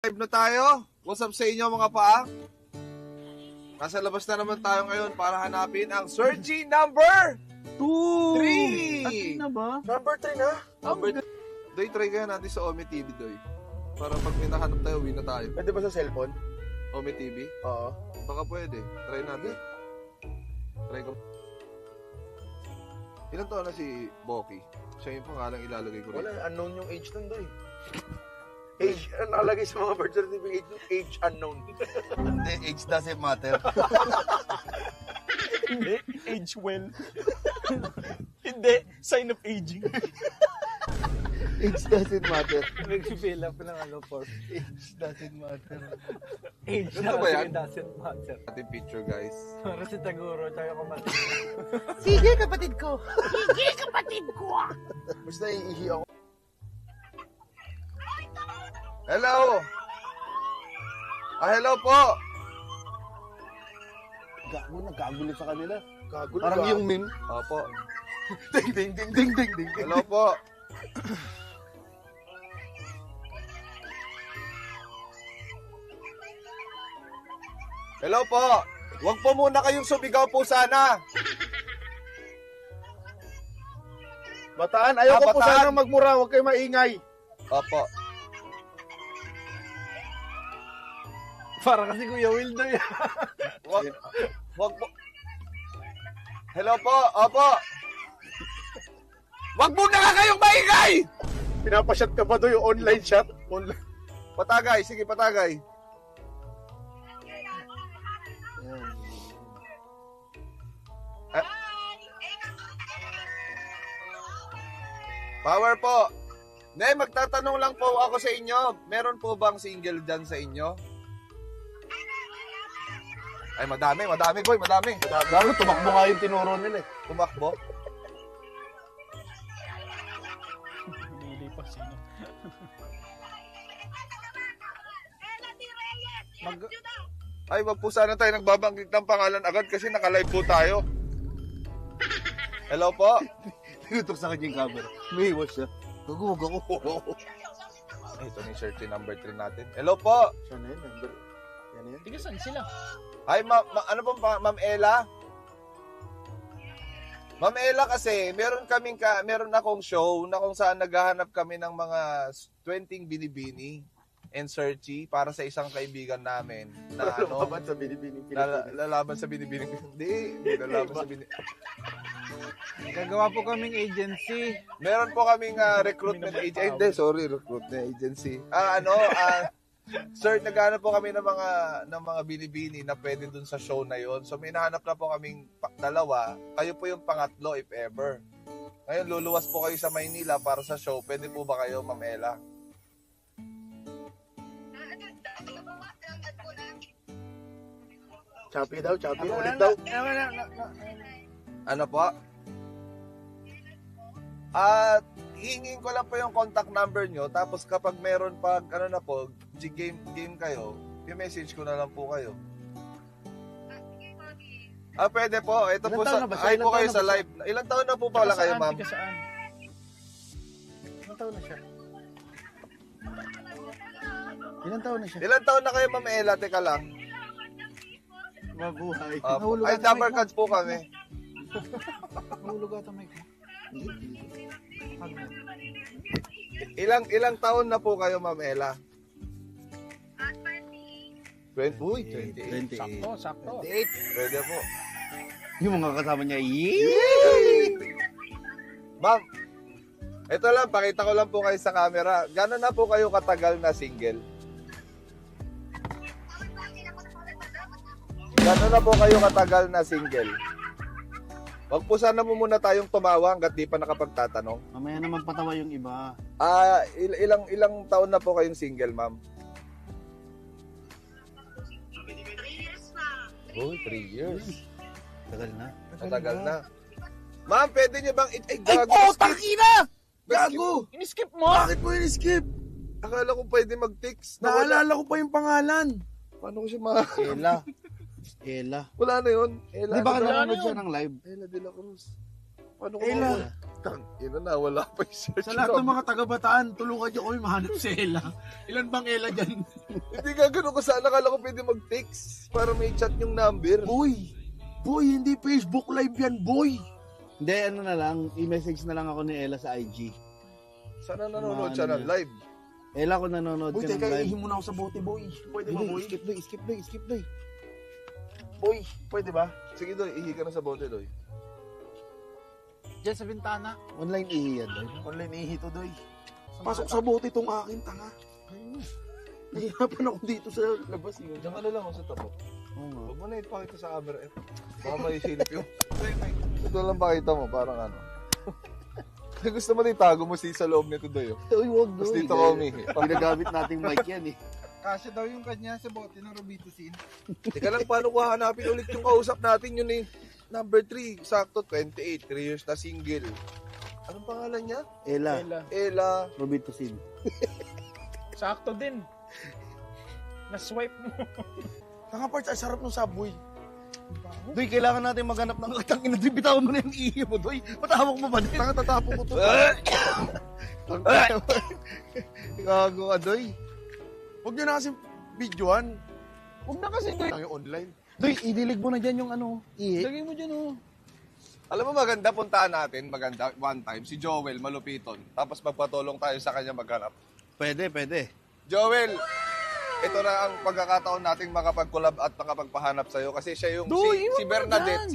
Live na tayo. What's up sa inyo mga paa? Nasa labas na naman tayo ngayon para hanapin ang Sergi number 3! na ba? Number 3 na? Number 3. Doy, try kaya natin sa Ome TV, Doy. Para pag may nahanap tayo, win na tayo. Pwede ba sa cellphone? Ome TV? Oo. Baka pwede. Try natin. Try ko. Ilan taon na si Boki? Siya yung pangalang ilalagay ko rin. Wala, unknown yung age nun, Doy. Age, nakalagay sa mga birth certificate yung age unknown. Hindi, age doesn't matter. Hindi, age well. Hindi, sign of aging. Age doesn't matter. Nag-fill up ng ano for Age doesn't matter. age Ito ba yan? doesn't matter. Ating picture, guys. Para si Taguro, tayo kapatid. Sige, kapatid ko. Basta iihi ako. Hello! Hello po! Gago, nagkagulo sa kanila. Kagulo Parang ka. yung meme. Opo. Ding, ding, ding, ding, ding, ding. Hello po. Hello po. Huwag po muna kayong sumigaw po sana. Bataan, ayoko po Bataan. sana magmura. Huwag kayo maingay. Opo. Para kasi Kuya Wildo yan. Wag po. Hello po. Opo. Wag muna ka kayong maingay. Pinapashot ka ba, Doy? Yung online shot? Online. Patagay. Sige, patagay. Power po. Ne, magtatanong lang po ako sa inyo. Meron po bang single dyan sa inyo? Ay, madami, boy, madami. Gago, tumakbo nga yung tinuro nila eh. Tumakbo. Hindi pa sino. Ay, wag po sana tayo nagbabanggit ng pangalan agad kasi naka-live po tayo. Hello po. Tinutok sa kanya yung camera. May iwas siya. Gagawag ako. Ay, ito na yung search number 3 natin. Hello po. Siya na yun, number. Yan yan. Tiga saan sila? Ay, ano pong Ma'am Ella? Ma'am Ella kasi, meron akong show na kung saan naghahanap kami ng mga 20 binibini and searchy para sa isang kaibigan namin na Lumaban sa binibining lalaban sa binibining. Hindi lalaban sa binibining. Gagawa po kaming agency. Meron po kaming recruitment agency. Hindi, sorry, recruitment agency. Sir, naghahanap po kami ng mga binibini na pwede dun sa show na yon. So may nahanap na po kaming dalawa. Kayo po yung pangatlo if ever. Ngayon, luluwas po kayo sa Maynila para sa show. Pwede po ba kayo, Ma'am Ella? Choppy daw, choppy. Ulit daw. Ano po? At hingin ko lang po yung contact number nyo. Tapos kapag meron pag ano na po, game kayo, i-message ko na lang po kayo. Pwede po. Ito Ilang po taon sa na ba siya? ay po Ilang kayo taon na sa ba live. Ilang taon na po pala kayo, ma'am? Tiga saan? Ilang taon na siya? Ilang taon na siya? Ilang taon na kayo, Ma'am Ella? Teka lang. Mabuhay. Ay, number cards po kami. Nahulog ata mic mo. Ilang taon na po kayo, Ma'am Ella? 20. Uy, 28. 28. Sakto. Pwede po. Yung mga kasama niya, yee! Ma'am, ito lang, pakita ko lang po kayo sa camera. Gano'n na po kayo katagal na single? Gano'n na po kayo katagal na single? Wag po sana mo muna tayong tumawa hanggat di pa nakapagtatanong. Mamaya na magpatawa yung iba. Ilang taon na po kayong single, ma'am? 3 years. Tagal na. Matagal na. Ma'am, pwede niyo bang Ay, gago? takina! Gago! In-skip mo! Bakit mo in-skip? Akala ko pwede mag-text. Naalala ko pa yung pangalan. Paano ko siya Ella. Ella. Wala na yun. Ella. Di ba Wala nanonood na siya yun. ng live? Ella de la Cruz. Paano ko Ella. Ina na, wala pa yung search. Sa lahat ng mga taga-Bataan, tulungan niyo kami mahanap si Ella. Ilan bang Ella dyan? Hindi nga ganun ko sana. Akala ko pwede mag-text para may chat yung number. Boy, hindi Facebook Live yan, boy. Hindi, ano na lang, i-message na lang ako ni Ella sa IG. Sana nanonood siya ng live. Ella, kung nanonood Boy, ka ng teka, live. ihin muna ako sa bote, boy. Pwede ba, boy? Skip, doy. Boy, pwede ba? Sige, Doy. Ihi ka na sa bote, Doy. Diyan sa bintana. Online iyan, doy. Online ihi to, doy. Pasok sa bote tong akin, tanga. Nahihirapan ako dito sa labas. Diyan ka na lang ako sa tapo. Oo nga. Huwag mo na ipakita sa camera. Baka may silip yung... Ito lang pakita mo, parang ano. Gusto mo na itago mo sa loob nito, Doy. Uy, wag, Tapos doy. dito ka umihi. Ginagamit nating mic yan eh. Kasya daw yung kanya sa bote ng Robitussin. Teka lang, paano ko hahanapin ulit yung kausap natin? Yun eh. Number 3, sakto 28, 3 years na single. Anong pangalan niya? Ella, Ella. Robitussin. Sakto din. Na-swipe mo. Tanga parts, ang sarap ng Subway. Doy, kailangan natin maghanap ng tangin na bitawan mo na yung ihi mo, doy. Patawag mo ba din? Tanga, tatapon ko to. Gago ka, doy. Huwag nyo na kasi videoan. Huwag na kasi, doy. Tanga yung online. Doy, idilig mo na dyan yung ano, ihi. Lagay mo dyan, oh. Alam mo maganda, puntaan natin, maganda, one time, si Joel, malupiton. Tapos magpatulong tayo sa kanya maghanap. Pwede. Joel, ito na ang pagkakataon nating makapag-collab at makapagpahanap sa'yo. Kasi siya yung si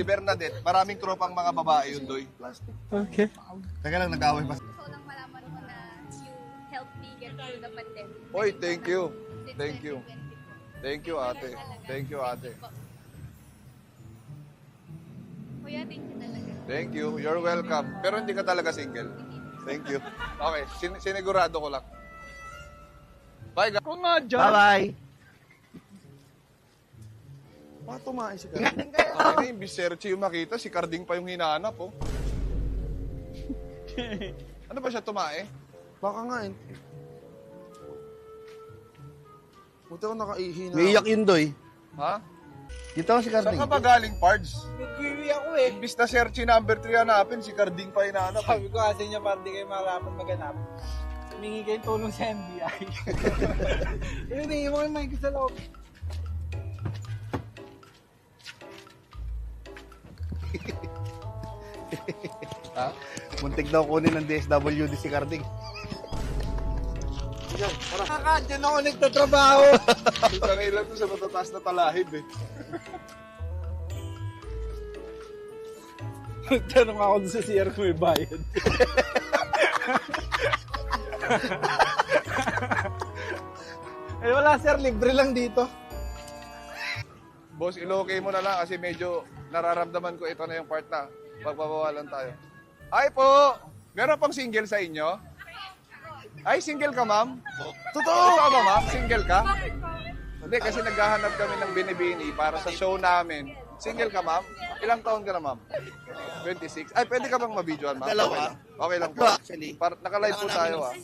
Bernadette. Maraming tropang mga babae yun, Doy. Teka lang, nag-away pa. Gusto ko lang malaman mo na you helped me get through the pandemic. Oy, thank you. Since Thank you. 2020 po. Thank you, ate. Thank you, ate. Kuya, thank you talaga. Thank you. You're welcome. Pero hindi ka talaga single. Thank you. Okay, sinigurado ko lang. Bye, guys. Ako nga dyan. Bye-bye. Baka tumain si Ay, na, imbis Sergio yung makita, si Carding pa yung hinahanap, oh. Ano ba siya tumae? Baka nga eh. Buti ako nakaihi na. May iyak yun, doy. Ha? Dito ako si Saan Carding. ka ba galing, Pards? Nag-query ako eh. Imbis na Sergio number 3 hanapin, si Carding pa hinahanap. Sabi ko kasi niya parang di kayo mahirapan maganap. Humingi kayong tulong sa NBI. Hindi, yung mga mic sa loob. Ha? Muntik daw kunin ng DSWD si Carding. Dyan ako nagtatrabaho. Sa ilan to sa matataas na talahib, eh. Nagtanong ako doon sa CR kung may bayad. Eh wala sir, libre lang dito. Boss, ilokay mo na lang kasi medyo nararamdaman ko ito na yung part na pagbabawalan tayo. Ay po! Meron pang single sa inyo? Ay, single ka, ma'am? Totoo ka ba, ma'am? Single ka? Hindi, kasi naghahanap kami ng binibini para sa show namin. Single ka, ma'am? Ilang taon ka na, ma'am? 26. Ay, pwede ka bang mabidyoan, ma'am? Dalawa. Okay lang po. Actually. Naka-live po tayo, ah.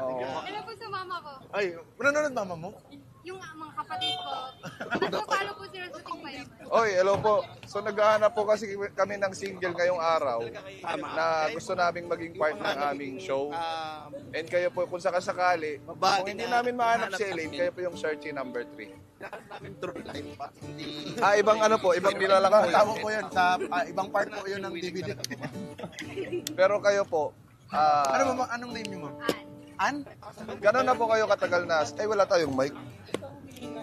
Oo. Ano po sa mama ko? Ay, nanonood mama mo? Yung mga kapatid ko. Nagpapalo po sila sa ting payaman. Oy, hello po. So naghahanap po kasi kami ng single ngayong araw na gusto naming maging part ng aming show. And kayo po, kung sakasakali, kung hindi namin mahanap si Elaine, kayo po yung searchy number 3. Ibang ano po, ibang nilalang po Tama yun. ko yan. Sa ibang part po yun ng DVD. Pero kayo po, Ano ba, anong name niyo, ma'am? An? gano'n na po kayo katagal na, ay wala tayong mic.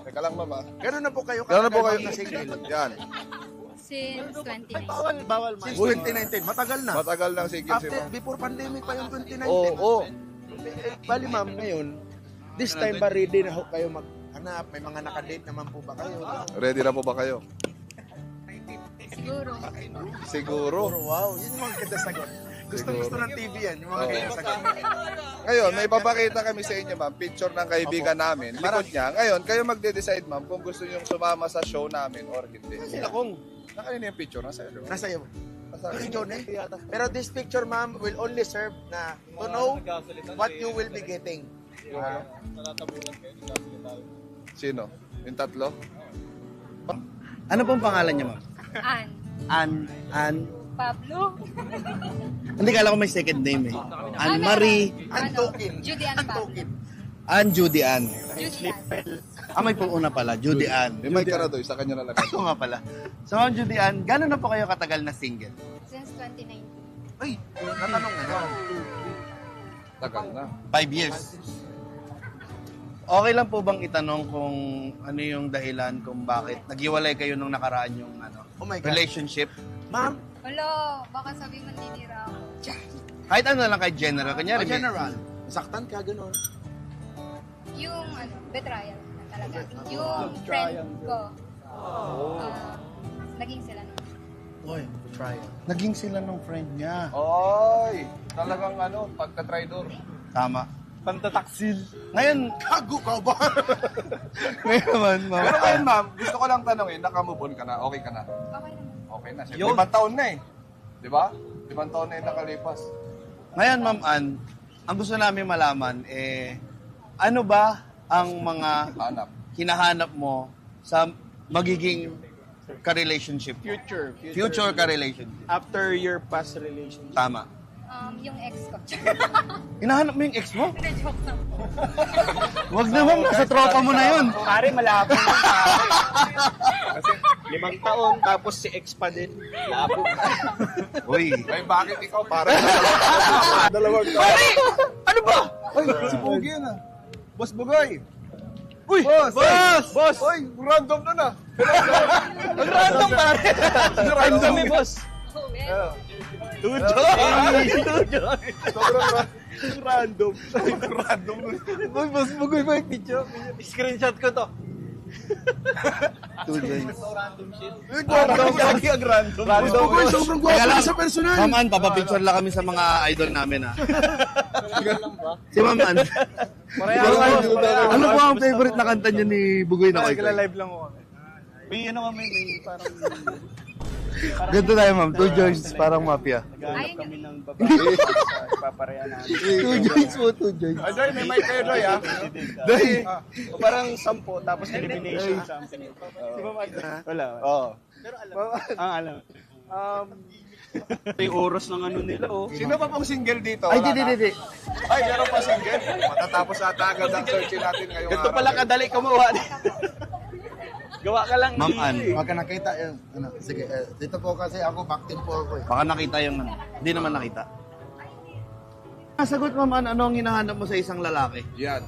Teka lang, mama. Gano'n na po kayo Gano'n na po kayo, na single? yan, Since 2019. Bawal Since 2019, matagal na. matagal ng single si After, ma'am. before pandemic pa yung 2019. Oo, Bali ma'am, ngayon, this time ba ready na ho kayo maghanap? May mga nakadate naman po ba kayo? ready na po ba kayo? Siguro. Siguro. Wow, yun yung mga ganda sagot. Gusto ng TV yan, yung mga ganda sagot. Ngayon, may papakita kami sa inyo, ma'am, picture ng kaibigan namin. Likod niya. Ngayon, kayo magde-decide, ma'am, kung gusto niyo sumama sa show namin or hindi. Sila kong, Nakanina yung picture, nasa iyo. nasa iyo. Si John eh. Pero this picture ma'am will only serve na to know what you will be getting. Sino? Yung tatlo? Ano pong pangalan niya, ma'am? Ann. Pablo. Hindi, kala ko may second name eh. Anne Marie. Antokin. Judy Ann Pablo. Antokin. Judy Ann. Judy Ann. May pong una pala, Judy Ann. May mic ka na doy, sa kanya na lang. Ito nga pala. So, Ma'am Judy Ann, gano'n na po kayo katagal na single? Since 2019. Ay, natanong na. Tagal na. 5 years. Okay lang po bang itanong kung ano yung dahilan kung bakit naghiwalay kayo nung nakaraan yung Oh my God. relationship? Ma'am, Wala, baka sabi maninira ako. Kahit ano lang kay general. Kanyari, general, saktan ka, gano'n. Yung betrayal na talaga. Yung friend ko. Naging sila nun. Oy, try. naging sila ng friend niya. Oy, talagang pagka-tridor. Tama. Pantataksil. Ngayon, Gago ka ba? ngayon naman, ma'am. Pero ngayon, ma'am, gusto ko lang tanongin, nakamove on ka na, okay ka na? Okay naman. Okay na. Siyempre, 5 taon na eh. Di ba? 5 taon na yung nakalipas. Ngayon, Ma'am Ann, ang gusto namin malaman, ano ba ang mga Hanap. hinahanap mo sa magiging ka-relationship? Future ka-relationship. After your past relationship. Tama. Yung ex ko. Hinahanap mo yung ex mo? Joke lang po. Wag naman, nasa tropa mo na yun. Pare, malabo yun, pare. Kasi 5 taon, tapos si ex pa din. Labo. Uy. Ay, bakit ikaw parang dalawang taon? Pare! Ano ba? Ay, si Pogi yun ah. Boss Bugoy. Uy! Boss! Boss! Uy, random na na. Ang random, pare! Random Kami, boss. Oh, man. Sobrang Random. random. Boss, boss, bugoy ba yung picture? Screenshot ko to. Random. Lagi ang random. Random. Uy, sobrang gwapo na sa personal. Ma'am Ann, papapicture lang kami sa mga idol namin, ha? Si Ma'am Ann. Ano po ang favorite na kanta niya ni Bugoy na Koy Koy? Live lang ako. May ano may parang Ganito tayo, ma'am. 2 joints, parang mafia. Ayun kami yun. ng babae sa papareha namin. 2 joints po, 2 joints. Ay, Doy, may mic kayo, Doy, ah. Doy! Parang 10 tapos elimination something. Di ba wala? Oo. Alam. Yung oras ng ano nila, oh. Sino pa pong single dito? Ay, Wala na? di. Ay, meron pa single. Matatapos ata agad ang search natin ngayong Ganito araw. pala kadali kumuha. Gawa ka lang. Ma'am Ann, Huwag ka nakita yun. Sige, dito po kasi ako, back team po ako eh. baka nakita yung ano. Hindi naman nakita. Sagot, Ma'am Ann, ano ang hinahanap mo sa isang lalaki? Yan.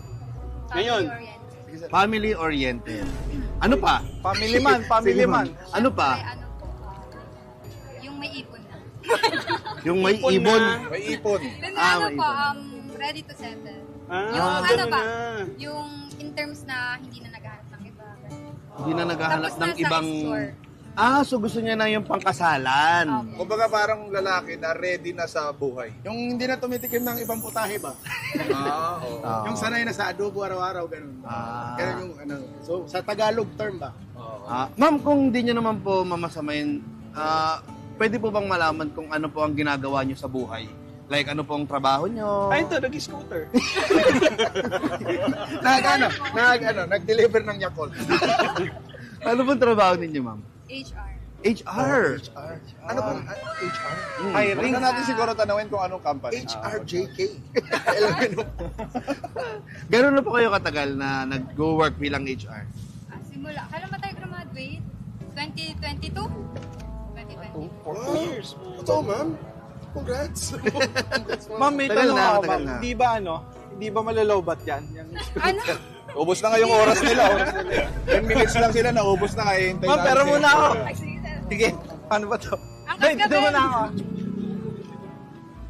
Ngayon. Family-oriented. Family-oriented. Ano pa? Family man, family man. Ano pa? Ay, ano po, yung may ipon na. Yung may Ipon ibon. na. May ipon. Then Ah, ano may po, ipon. ready to settle. Ah, Yung ano ganun ba, na. yung in terms na hindi na naghahanap ng iba. Hindi na naghahanap Tapos ng nasa ibang... explore. So gusto niya na yung pangkasalan. Kumbaga parang lalaki na ready na sa buhay. Yung hindi na tumitikim ng ibang putahe ba? Oo. Yung sanay na sa adobo araw-araw, ganun. Ah. Ganun yung ano. So, sa Tagalog term ba? Ma'am, kung hindi nyo naman po mamasamayin, pwede po bang malaman kung ano po ang ginagawa nyo sa buhay? Like, ano pong trabaho nyo? Ay, ito, nag-scooter. Nag-deliver ng Yakult. Ano pong trabaho ninyo, ma'am? HR. HR. Ano ba? HR? Hiring na natin siguro tanawin kung anong company. HRJK. Gano'n na po kayo katagal na nag-go-work bilang HR? Simula, kailan ba tayo graduate? 2022? 2022. 2 years. Ito, ma'am. Congrats. Ma'am, may Tagal tanong na, ako, tagal ma'am. na. Di ba malalobat yan? Ano? Ubus na ngayong oras nila. 10 minutes lang sila, naubos na kaya hintay Ma'am, pero muna ako. Ay, sige, sir. Sige, paano ba to? Ang Wait, kasgabi. doon muna ako.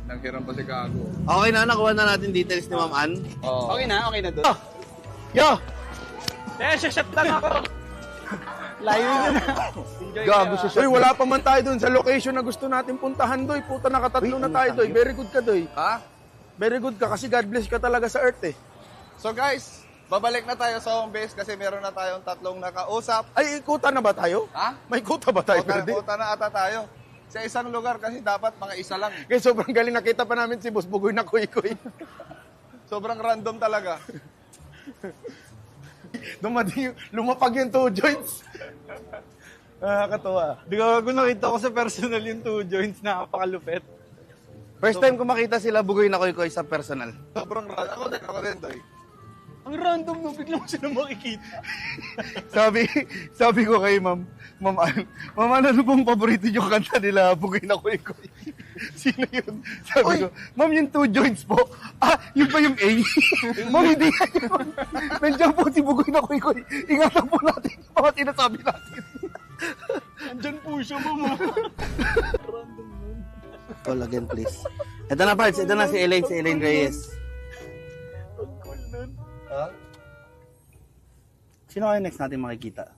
Nanghiram pa si Gago. Okay na, nakuha na natin details ni Ma'am Ann. Oo. Okay na doon. Yo! Shut down ako. Layo nyo na. Gago siya. Uy, wala pa man tayo dun sa location na gusto natin puntahan, Doy. Puta, nakatatlo na tayo, Doy. Very good ka, Doy. Ha? Very good ka kasi God bless ka talaga sa earth, eh. So guys, babalik na tayo sa home base kasi meron na tayong 3 nakausap. Ay, ikuta na ba tayo? Ha? May kuta ba tayo? Punta na ata tayo. Sa isang lugar kasi dapat mga isa lang. Kaya sobrang galing, nakita pa namin si Boss Bugoy na kuy-kuy. Sobrang random talaga. Dumating, lumapag yung 2 joints. Nakakatawa. Di ka nakita ko sa personal yung 2 joints na napakalupit. First time ko makita sila Bugoy na Koy Koy sa personal. Sobrang random. Ako din, Doy. Ang random no, bigla mo sila makikita. Sabi ko kay ma'am, ano pong paborito yung kanta nila, Bugay na Koy Koy? Sino yun? Sabi ko, ma'am, yung 2 joints po. Yun pa yung A? Ma'am, hindi yan yun. Nandiyan po si Bugay na Koy Koy. Ingatan po natin yung mga sinasabi natin. Andyan po siya, mama. Call again, please. Ito na, Pards. Ito na si Elaine Reyes. Ha? Sino kaya next natin makikita?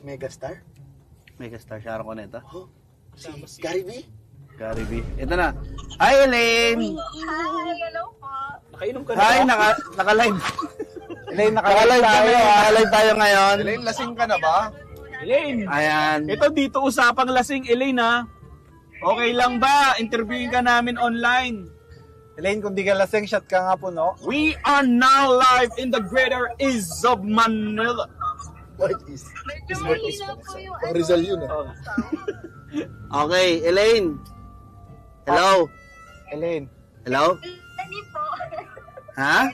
Megastar? Megastar Sharon Cuneta? Si Gary V? Gary B. Ito na. Hi, Elaine! Hi, hello po. Nakainom ka na Hi, ba? naka-live. Elaine, Naka-live tayo. Naka-live tayo ngayon. Elaine, lasing ka na ba? Elaine, Ayan. ito dito usapang lasing, Elaine ha. Okay lang ba? Interviewin ka namin online. Elaine, kung di ka lasing, shot ka nga po, no? We are now live in the greater East of Manila. What is? Medyo mahina po yung Pang Rizal yun Okay, Elaine. Hello? Elaine. Hello? Elanie po. Ha?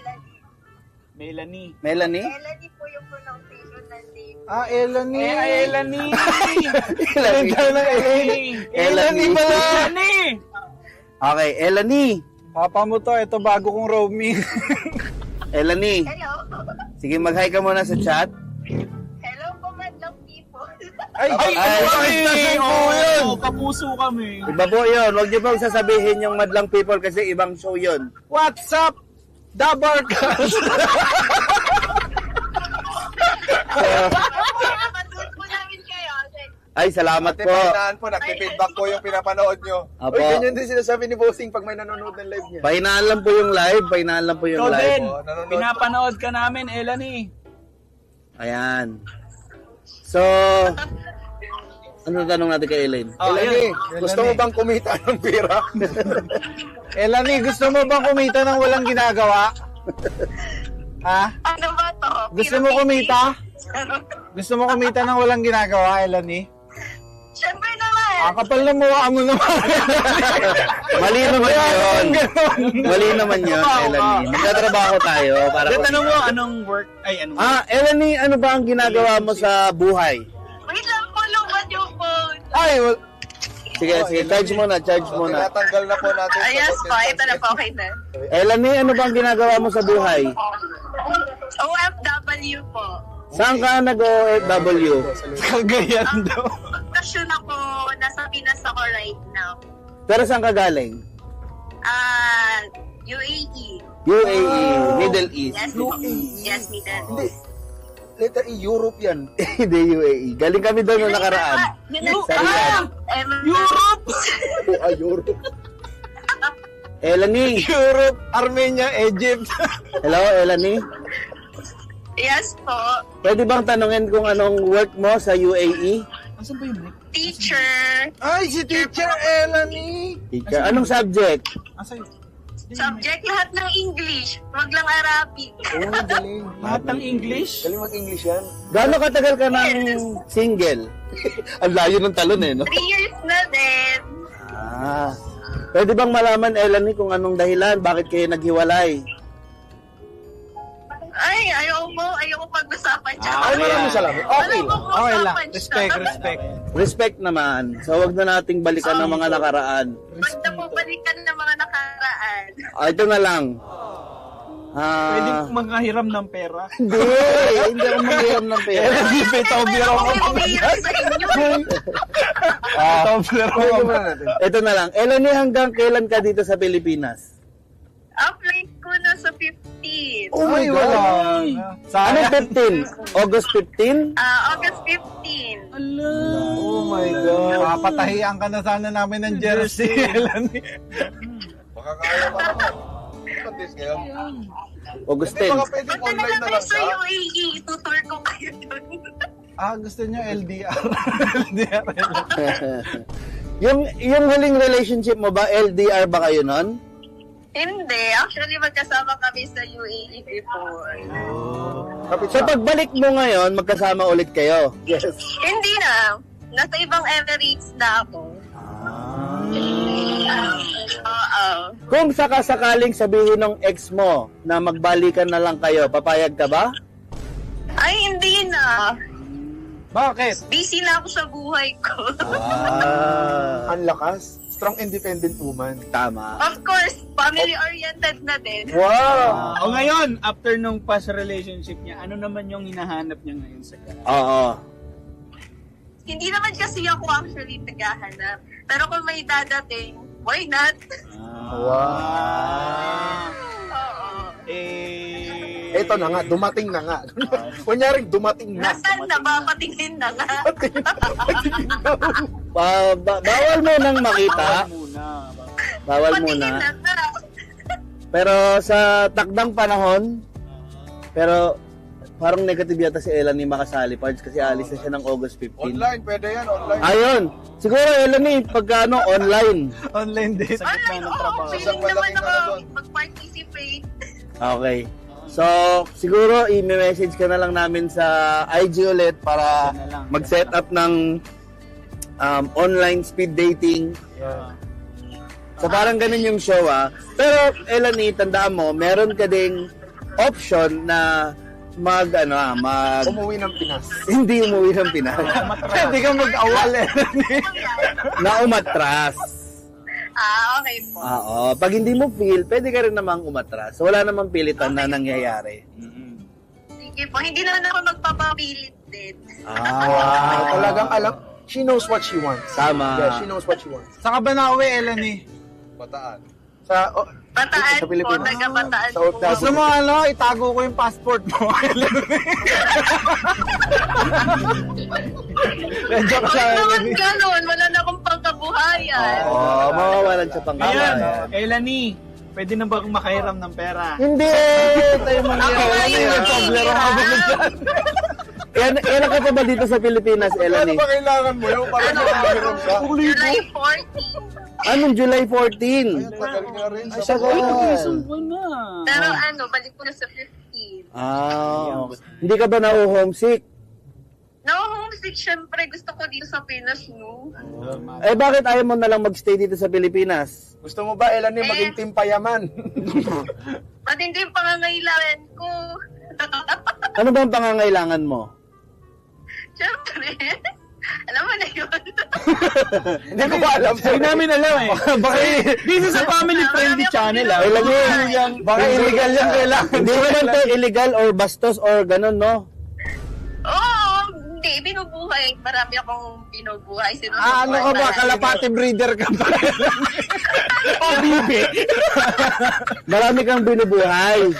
Melanie. Melanie? Elanie po yung pronunciation ng name. Elanie. Elanie! Elanie. Elanie pala. Elanie! Okay, Elanie. Papa mo to, ito bago kong roaming. Elanie. Hello. Sige, mag-hi ka muna sa chat. Hello po, madlang people. Ay, Oo, kapuso kami. Iba po yun. Huwag niyo pong sasabihin yung Madlang People kasi ibang show yun. What's up? The Barkas. Napanood po namin kayo. Ay, salamat Ate, po. pahinaan po. Nagpi-feedback po yung pinapanood nyo. Apo. Ganyan din sinasabi ni Bossing pag may nanonood ng live niya. Pahinaan lang po yung live. Pahinaan lang po yung Ikaw live. din, Oo, nanonood pinapanood ka namin, Elanie. Ayan. So, ano tanong natin kay Elaine? Elanie, gusto mo bang kumita ng pera? Elanie, gusto mo bang kumita ng walang ginagawa? Ha? Ano ba to? Gusto mo kumita? Gusto mo kumita ng walang ginagawa, Elanie? Siyempre naman. Kapal na mukha mo naman. Mali naman yun. Mali naman yun, Elanie. Magtatrabaho tayo para Then, kumita. tanong mo, anong work, ay, anong Elanie, ano ba ang ginagawa mo sa buhay? Wait lang po, lumad yung phone. Ay, Sige, charge muna. Tinatanggal na po natin. sa Ayos po, content ito na po, okay na. Elanie, ano ba ang ginagawa mo sa buhay? OFW po. Saan ka nag-OFW? kagayan daw. Bakasyon ako, nasa Pinas ako right now. Pero saan ka galing? UAE. UAE, Middle East. Yes, yes, Middle East. Letter E, Europe yan. Hindi UAE. Galing kami doon noong nakaraan. Sa Riyadh. Europe! Europe. Elanie. Europe, Armenia, Egypt. Hello, Elanie. Yes po. Pwede bang tanungin kung anong work mo sa UAE? Asan ba yung mic? Teacher. Ay, si Teacher Elanie. Teacher, anong subject? Asan yun? Subject lahat ng English. Wag lang Arabic. Oo, galing. Lahat ng English? Galing mag-English yan. Gaano katagal ka ng single? Ang layo ng talon eh, no? 3 years na din. Pwede bang malaman, Elanie, kung anong dahilan? Bakit kayo naghiwalay? Ay, ayaw mo pag-usapan siya. Ay, maraming salamat. Okay lang. Okay lang. Respect. Respect naman. So, wag na nating balikan ng mga nakaraan. Wag na po balikan ng mga nakaraan. Ito na lang. Pwede manghahiram ng pera. Hindi ako manghiram ng pera. Elanie, may tobler ako. Umiiyak sa inyo. Tobler ako. Ito na lang. Elanie, hanggang kailan ka dito sa Pilipinas? Apply ko na sa 15. Oh my Ay, God! wala. Ano 15? August 15? August 15. Oh my God. Papatahian ka na sana namin ng jersey, Elanie. Baka kaya pa naman. At least ngayon. August Hindi, 10. baka pwedeng Punta na online lang na kayo lang sa siya. UAE. Tutur ko kayo doon. Gusto niyo LDR. LDR. yung huling relationship mo ba, LDR ba kayo nun? Hindi. Actually, magkasama kami sa UAE before. So pagbalik mo ngayon, magkasama ulit kayo? Yes. Hindi na. Nasa ibang Emirates na ako. Oo. Kung sakasakaling sabihin ng ex mo na magbalikan na lang kayo, papayag ka ba? Ay, hindi na. Bakit? Busy na ako sa buhay ko. Ang lakas. Strong independent woman. Tama. Of course, family-oriented na din. Wow! O ngayon, after nung past relationship niya, ano naman yung hinahanap niya ngayon sa kanya? Oo. Hindi naman kasi ako actually naghahanap. Pero kung may dadating, why not? Wow. Oo. Eto na nga, dumating na nga. Kunyaring dumating na. Nasaan na ba? Patingin na nga. Bawal mo nang makita. Bawal Patingin muna. na nga. Pero sa takdang panahon, pero parang negative yata si Ella ni makasali parts kasi alis na siya ng August 15. Online, pwede yan, online. Ayun. Siguro Ella ni pagka online. Online date. Online, oo. Feeling naman ako mag-participate. Okay. So, siguro i-message ka na lang namin sa IG ulit para mag-set up ng online speed dating. So, parang ganun yung show Pero, Elanie, tandaan mo, meron ka ding option na Umuwi ng Pinas. hindi umuwi ng Pinas. Hindi ka mag-awal Na umatras. Okay po. Oo. Pag hindi mo feel, pwede ka rin namang umatras. So, wala namang pilitan na nangyayari. Sige po. Hindi naman ako magpapapilit din. Talagang alam. She knows what she wants. Tama. Yeah, she knows what she wants. Saka ba na uwi, Elanie? Bataan. Sa, Bataan sa po. Pilipinas. Taga-bataan Sa po. Octavio. Gusto mo itago ko yung passport mo, Elanie? Medyo ka Huwag sa naman Elanie. ganun. Wala na akong pangkabuhayan. Oo, mawawalan siya pang Ngayon, kawan. Elanie, pwede na ba akong makahiram ng pera? Hindi! Tayo Ako mangyayari. nga yung Nagpablero ka ba dyan? Ilan ka pa ba dito sa Pilipinas, Ano Elanie? ba kailangan mo yung para makahiram ka? July 14. Anong July 14? Ay, tagal nga rin. Ay, sagal. Sumbon na. Pero balik ko na sa 15. Okay. Hindi ka ba na-homesick? No-homesick, syempre. Gusto ko dito sa Pinas, no? Eh, bakit ayaw mo na lang magstay dito sa Pilipinas? Gusto mo ba, Elanie, maging team payaman? Matindi yung pangangailangan ko. Ano ba ang pangangailangan mo? Syempre. Alam mo na yun. Hindi ko pa alam. Hindi namin alam Baka, this is a family-friendly channel Baka illegal yan, kailangan. Hindi naman to illegal or bastos or ganun, no? Oo, hindi. Binubuhay. Marami akong binubuhay. ano ka ba? Kalapati breeder ka ba? O bibi? Marami kang binubuhay.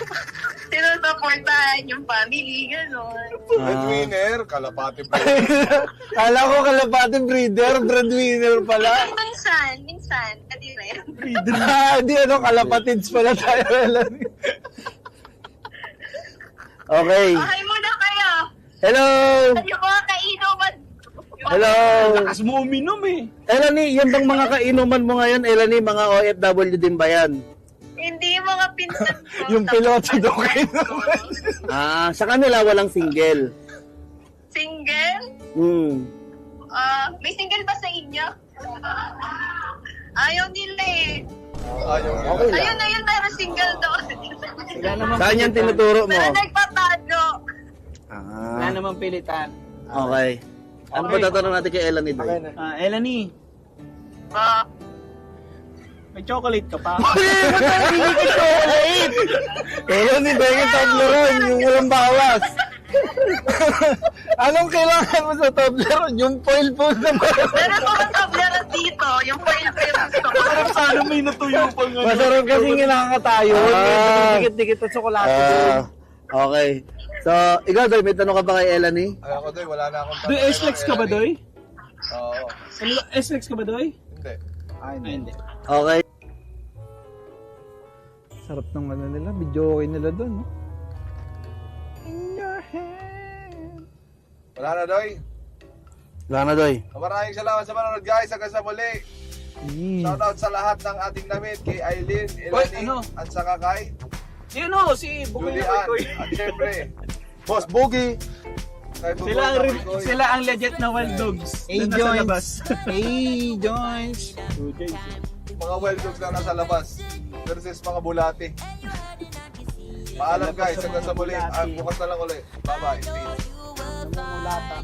Sinusuportahan yung family, gano'n. Breadwinner, kalapati pa. Kala ko kalapati breeder, breadwinner pala. Minsan. Hindi rin. Hindi kalapatids pala tayo. Okay. Okay muna kayo. Hello! Yung mga kainuman. Hello! Lakas mo uminom Elanie, yan bang mga kainuman mo ngayon, Elanie? Mga OFW din ba yan? Hindi yung mga pinsan ko. Yung piloto daw kainuman. Sa kanila walang single. Single? May single ba sa inyo? Ayaw nila eh. Okay lang. Ayun, pero single doon. Saan yan tinuturo mo? Pero nagpatado. Wala namang pilitan. Okay. Ano ba tatanong natin kay Elanie doon? Okay na. Elanie, may chocolate ka pa? Elanie, bagay Toblerone, yung walang bawas. Anong kailangan mo sa Toblerone? Yung foil naman. Meron ko ang tableran dito. Yung foil gusto ko. Sana may natuyo pang Masarap kasi nakakatayo. Dikit-dikit at tsokolate doon. Okay. So, ikaw, Doy, may tanong ka ba kay Elanie? Ay, ako doy, wala na akong Doy, S-Lex ka ba, Doy? Oo. S-Lex ka ba, Doy? Hindi. Hindi. Okay. Sarap ng nila, video okay nila doon, no? Wala na, Doy. Wala na, Doy. Maraming salamat sa manonood, guys. Hanggang sa muli. Shoutout sa lahat ng ating damit. Kay Aileen, Elanie, at saka kay Si Bukoy na Julian. Koy. At syempre, Boss Boogie. kay Bugoy. Sila ang legit na wild dogs. A-joints. A-joints. Mga wild dogs na nasa labas versus mga bulate. Paalam guys, hanggang sa muli. Bukas na lang ulit. Bye-bye. Peace. Ng mulata.